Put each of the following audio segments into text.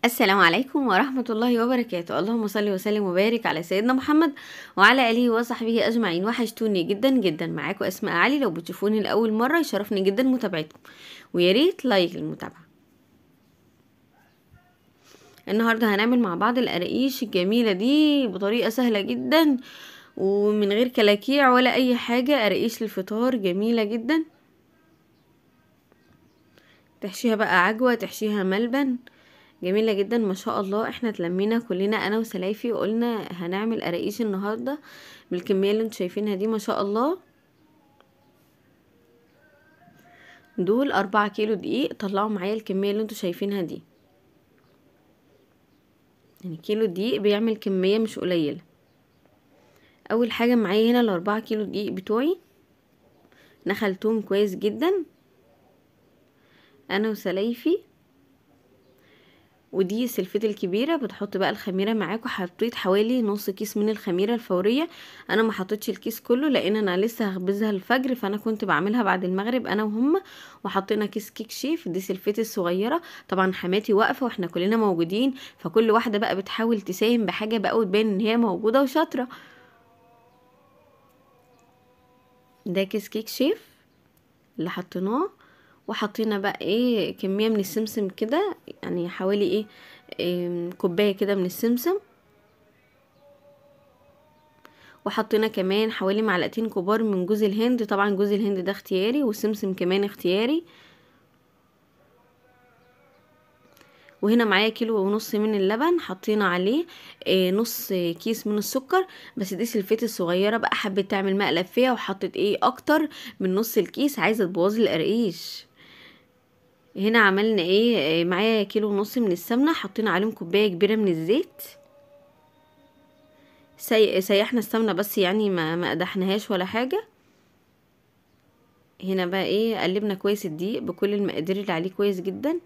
السلام عليكم ورحمة الله وبركاته. اللهم صل وسلم وبارك على سيدنا محمد وعلى آله وصحبه أجمعين. وحشتوني جدا جدا. معاكم أسماء علي. لو بتشوفوني لأول مرة يشرفني جدا متابعتكم، وياريت لايك المتابعة. النهاردة هنعمل مع بعض القراقيش الجميلة دي بطريقة سهلة جدا ومن غير كلاكيع ولا أي حاجة. قراقيش للفطار جميلة جدا. تحشيها بقى عجوة، تحشيها ملبن، جميلة جدا ما شاء الله. احنا اتلمينا كلنا انا وسلايفي وقلنا هنعمل قراقيش النهارده بالكميه اللي انتوا شايفينها دي ما شاء الله. دول 4 كيلو دقيق. طلعوا معايا الكميه اللي انتوا شايفينها دي، يعني كيلو دقيق بيعمل كميه مش قليله. اول حاجه معايا هنا ال4 كيلو دقيق بتوعي نخلتهم كويس جدا انا وسلايفي. ودي السلفتة الكبيرة. بتحط بقى الخميرة معاكم. حطيت حوالي نص كيس من الخميرة الفورية. انا ما حطيتش الكيس كله لان انا لسه هخبزها الفجر، فانا كنت بعملها بعد المغرب انا وهم. وحطينا كيس كيك شيف، دي سلفتة الصغيرة. طبعا حماتي واقفة واحنا كلنا موجودين، فكل واحدة بقى بتحاول تساهم بحاجة بقى وتبان ان هي موجودة وشاطرة. ده كيس كيك شيف اللي حطيناه. وحطينا بقى ايه كمية من السمسم كده، يعني حوالي إيه كوباية كده من السمسم. وحطينا كمان حوالي معلقتين كبار من جوز الهند. طبعا جوز الهند ده اختياري والسمسم كمان اختياري. وهنا معايا كيلو ونص من اللبن. حطينا عليه نص كيس من السكر. بس دي سلفتي الصغيرة بقى حبيت تعمل مقلب فيها وحطت اكتر من نص الكيس، عايزة تبوظ القرقيش. هنا عملنا معايا كيلو ونص من السمنة. حطينا عليهم كوباية كبيرة من الزيت. سيحنا السمنة بس، يعني ما قدحناهاش ولا حاجة. هنا بقى قلبنا كويس الدقيق بكل المقادير اللي عليه كويس جدا،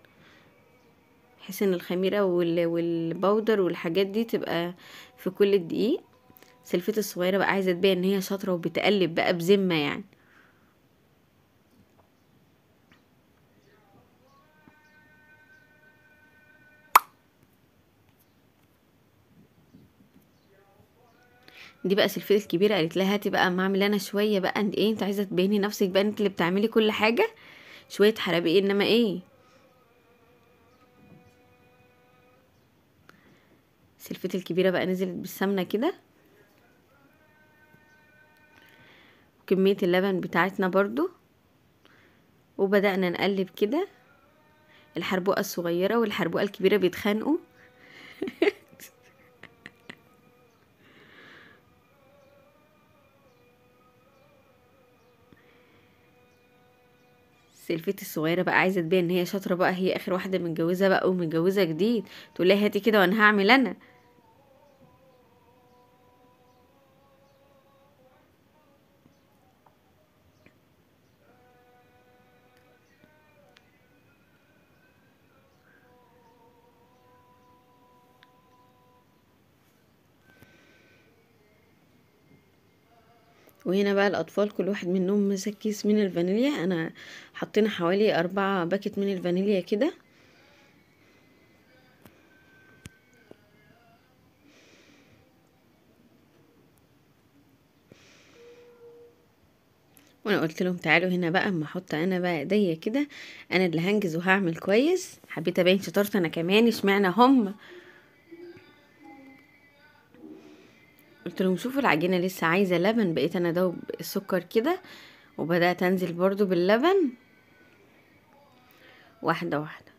بحيث ان الخميرة والبودر والحاجات دي تبقى في كل الدقيق. سلفتي الصغيرة بقى عايزة تبين ان هي شاطرة وبتقلب بقى بذمة يعني. دي بقى سلفتي الكبيرة قالت لها هاتي بقى اما اعمل انا شوية بقى. انت عايزة تبيني نفسك بقى انت اللي بتعملي كل حاجة. شوية حرابي انما سلفتي الكبيرة بقى نزلت بالسمنة كده. وكمية اللبن بتاعتنا برضو. وبدأنا نقلب كده. الحربوقة الصغيرة والحربوقة الكبيرة بيتخانقوا. سلفتي الصغيرة بقى عايزة تبين ان هي شاطرة بقى، هي اخر واحدة متجوزة بقى ومتجوزة جديد. تقول لها هاتي كده وانا هعمل انا. وهنا بقى الاطفال كل واحد منهم مسك كيس من الفانيليا. انا حطينا حوالي 4 باكت من الفانيليا كده. وانا قلت لهم تعالوا هنا بقى اما احط انا بقى ايديا كده، انا اللي هنجز وهعمل كويس. حبيت ابين شطارتي انا كمان، اشمعنى هم. قلت لهم شوفوا العجينه لسه عايزه لبن. بقيت انا ادوب السكر كده وبدات انزل برضو باللبن واحده واحده.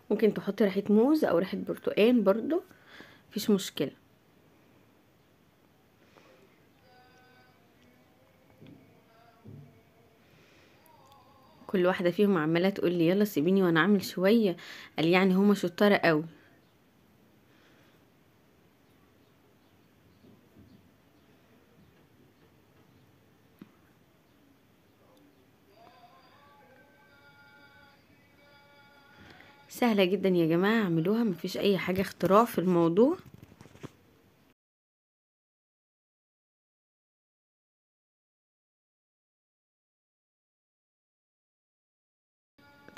ممكن تحطي ريحه موز او ريحه برتقال برضو، مفيش مشكله. كل واحده فيهم عماله تقول لي يلا سيبيني وانا اعمل شويه. قال يعني هما شطاره قوي. سهله جدا يا جماعه، اعملوها مفيش اي حاجه اختراع في الموضوع.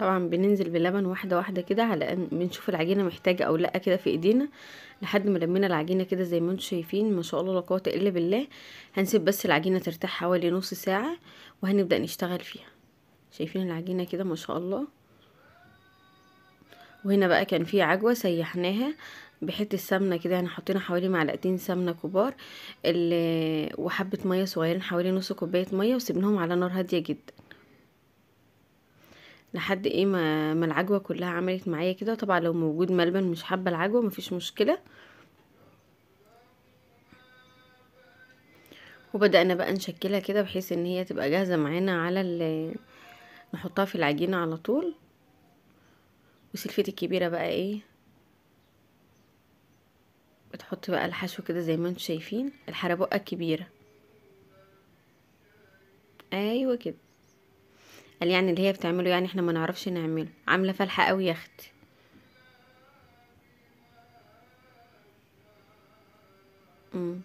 طبعا بننزل باللبن واحده واحده كده على ان بنشوف العجينه محتاجه او لا كده في ايدينا، لحد ما لمينا العجينه كده زي ما انتم شايفين ما شاء الله لا قوه الا بالله. هنسيب بس العجينه ترتاح حوالي نص ساعه وهنبدا نشتغل فيها. شايفين العجينه كده ما شاء الله. وهنا بقى كان في عجوه سيحناها بحته سمنه كده، يعني حطينا حوالي معلقتين سمنه كبار وحبه ميه صغيرين حوالي نص كوبايه ميه، وسيبناهم على نار هاديه جدا لحد ايه ما العجوه كلها عملت معايا كده. طبعا لو موجود ملبن مش حابه العجوه مفيش مشكله. وبدأنا بقى نشكلها كده بحيث ان هي تبقى جاهزه معانا على نحطها في العجينه على طول. وسلفتي الكبيره بقى ايه بتحط بقى الحشو كده زي ما انتم شايفين، الحربقه الكبيره. ايوه كده. قال يعني اللي هي بتعمله يعني احنا ما نعرفش نعمله، عامله فالحه قوي يا اختي. امم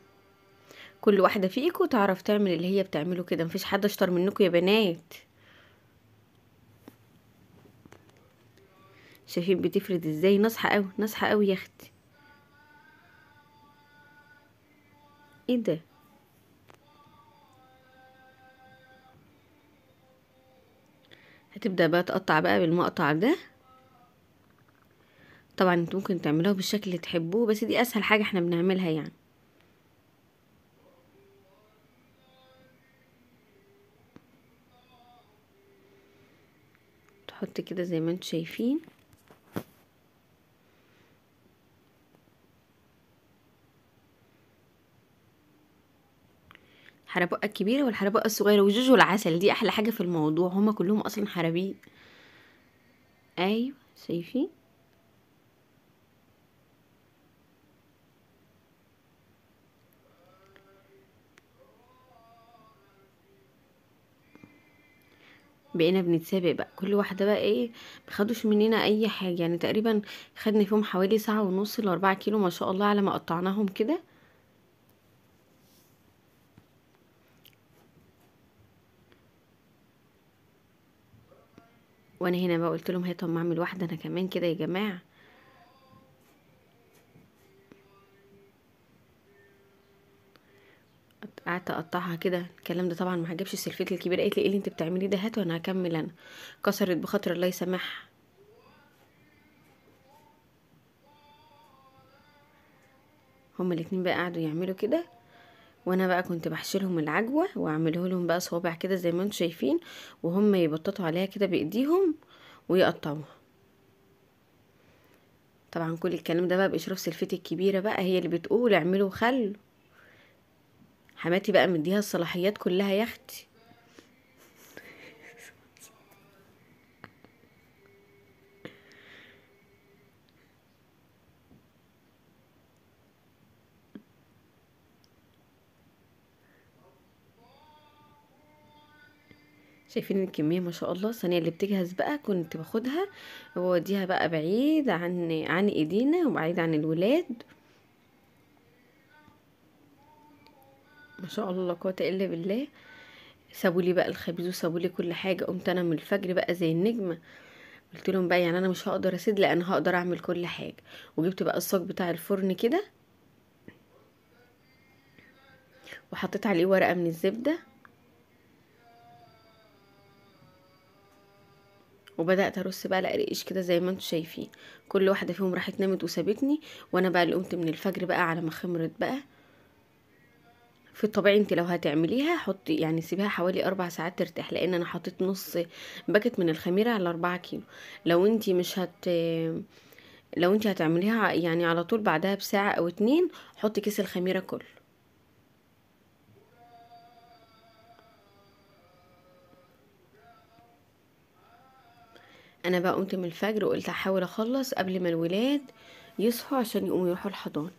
كل واحده فيكم تعرف تعمل اللي هي بتعمله كده، مفيش حد اشطر منكم يا بنات. شايفين بتفرد ازاي؟ ناصحه قوي ناصحه قوي يا اختي. ايه ده؟ هتبدأ بقى تقطع بقى بالمقطع ده. طبعا انتوا ممكن تعملوها بالشكل اللي تحبوه، بس دي اسهل حاجة احنا بنعملها يعني. تحط كده زي ما انتوا شايفين. الحربقة الكبيرة والحربقة الصغيرة وجوجو العسل، دي احلى حاجة في الموضوع، هما كلهم اصلا حرابيق. ايوه شايفين. بقينا بنتسابق بقى كل واحدة بقى ايه، مخدوش مننا اي حاجة يعني. تقريبا خدنا فيهم حوالي ساعة ونص ل4 كيلو ما شاء الله على ما قطعناهم كده. وانا هنا بقى قلت لهم هاتوا اما اعمل واحدة انا كمان كده يا جماعة. قعدت اقطعها كده. الكلام ده طبعا ما عجبش سلفتي الكبيره، قالت لي ايه اللي انت بتعمليه ده، هات وانا هكمل انا. كسرت بخاطر الله يسامحها. هما الاتنين بقى قعدوا يعملوا كده، وانا بقى كنت بحشيلهم العجوه واعمله لهم بقى صوابع كده زي ما انتم شايفين، وهم يبططوا عليها كده بايديهم ويقطعوها. طبعا كل الكلام ده بقى باشراف سلفتي الكبيره بقى، هي اللي بتقول اعملوا وخلوا. حماتي بقى مديها الصلاحيات كلها يا اختي. شايفين الكميه ما شاء الله. الصينيه اللي بتجهز بقى كنت باخدها واوديها بقى بعيد عن ايدينا وبعيد عن الولاد. ما شاء الله لا قوه الا بالله. سابوا لي بقى الخبيز وسابوا لي كل حاجه. قمت انا من الفجر بقى زي النجمه، قلت لهم بقى يعني انا مش هقدر اسيب، لا انا هقدر اعمل كل حاجه. وجبت بقى الصاج بتاع الفرن كده وحطيت عليه ورقه من الزبده، وبدات ارص بقى القرقش كده زي ما انتم شايفين. كل واحده فيهم راحت نامت وسابتني، وانا بقى اللي قمت من الفجر بقى على ما خمرت بقى. في الطبيعي انت لو هتعمليها حطي يعني سيبيها حوالي 4 ساعات ترتاح، لان انا حطيت نص باكت من الخميره على 4 كيلو. لو انت مش لو انت هتعمليها يعني على طول بعدها بساعة او 2 حطي كيس الخميرة كله. انا بقى قمت من الفجر وقلت احاول اخلص قبل ما الولاد يصحوا عشان يقوموا يروحوا الحضانة.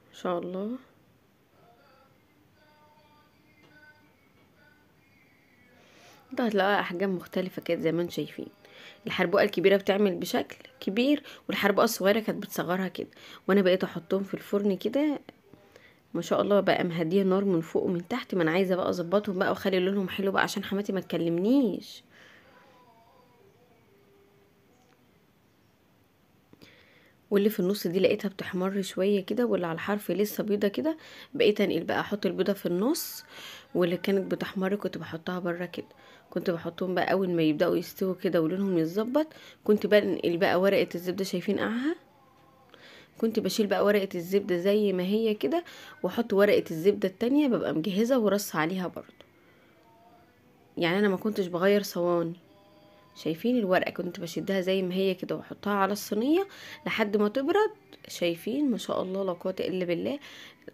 ان شاء الله. ده هتلاقوا احجام مختلفة كده زي ما انتم شايفين. الحربوقة الكبيرة بتعمل بشكل كبير، والحربوقة الصغيرة كانت بتصغرها كده. وانا بقيت احطهم في الفرن كده، ما شاء الله بقى مهديه النار من فوق ومن تحت. ما انا عايزه بقى اظبطهم بقى واخلي لونهم حلو بقى عشان حماتي ما تكلمنيش. واللي في النص دي لقيتها بتحمر شويه كده، واللي على الحرف لسه بيضه كده. بقيت انقل بقى احط البيضه في النص، واللي كانت بتحمر كنت بحطها بره كده. كنت بحطهم بقى اول ما يبداوا يستووا كده ولونهم يتظبط، كنت بقى انقل بقى ورقه الزبده. شايفين قعها؟ كنت بشيل بقى ورقه الزبده زي ما هي كده، واحط ورقه الزبده التانية ببقى مجهزه ورص عليها برضو. يعني انا ما كنتش بغير صواني. شايفين الورقة كنت بشدها زي ما هي كده واحطها على الصينية لحد ما تبرد. شايفين ما شاء الله لا قوة الا بالله،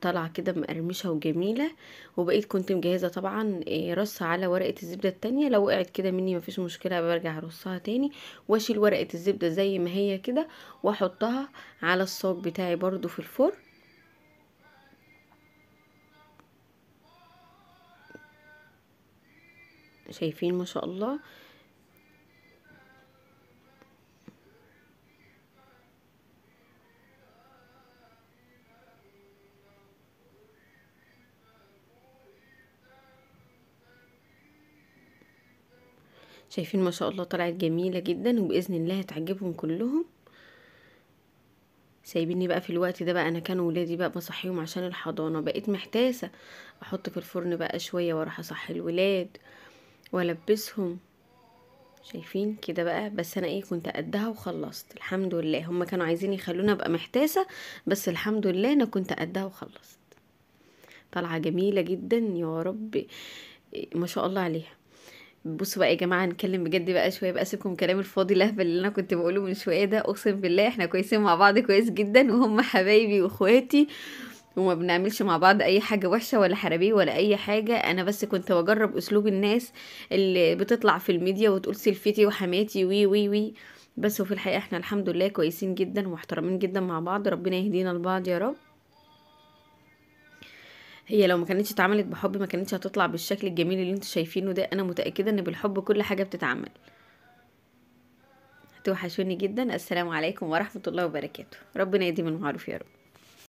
طالعة كده مقرمشة وجميلة. وبقيت كنت مجهزة طبعا رص على ورقة الزبدة التانية. لو وقعت كده مني مفيش مشكلة، برجع ارصها تاني واشيل ورقة الزبدة زي ما هي كده واحطها على الصاج بتاعي برضو في الفرن. شايفين ما شاء الله. شايفين ما شاء الله طلعت جميلة جدا، وبإذن الله هتعجبهم كلهم. سايبيني بقى في الوقت ده بقى، انا كانوا ولادي بقى بصحيهم عشان الحضانة، بقيت محتاسة احط في الفرن بقى شوية واروح اصحي الولاد والبسهم. شايفين كده بقى، بس انا كنت قدها وخلصت الحمد لله. هم كانوا عايزين يخلوني ابقى محتاسة، بس الحمد لله انا كنت قدها وخلصت. طالعة جميلة جدا يا رب، ما شاء الله عليها. بصوا بقى يا جماعه، نتكلم بجد بقى شويه بقى، سيبكم كلام الفاضي لهبل اللي انا كنت بقوله من شويه ده. اقسم بالله احنا كويسين مع بعض كويس جدا، وهم حبايبي واخواتي، وما بنعملش مع بعض اي حاجه وحشه ولا حرابيه ولا اي حاجه. انا بس كنت بجرب اسلوب الناس اللي بتطلع في الميديا وتقول سلفتي وحماتي وي وي وي. بس وفي الحقيقه احنا الحمد لله كويسين جدا ومحترمين جدا مع بعض. ربنا يهدينا لبعض يا رب. هي لو ما كانتش اتعملت بحب ما كانتش هتطلع بالشكل الجميل اللي انتوا شايفينه ده. انا متاكده ان بالحب كل حاجه بتتعمل. توحشوني جدا. السلام عليكم ورحمة الله وبركاته. ربنا يديم المعروف يا رب.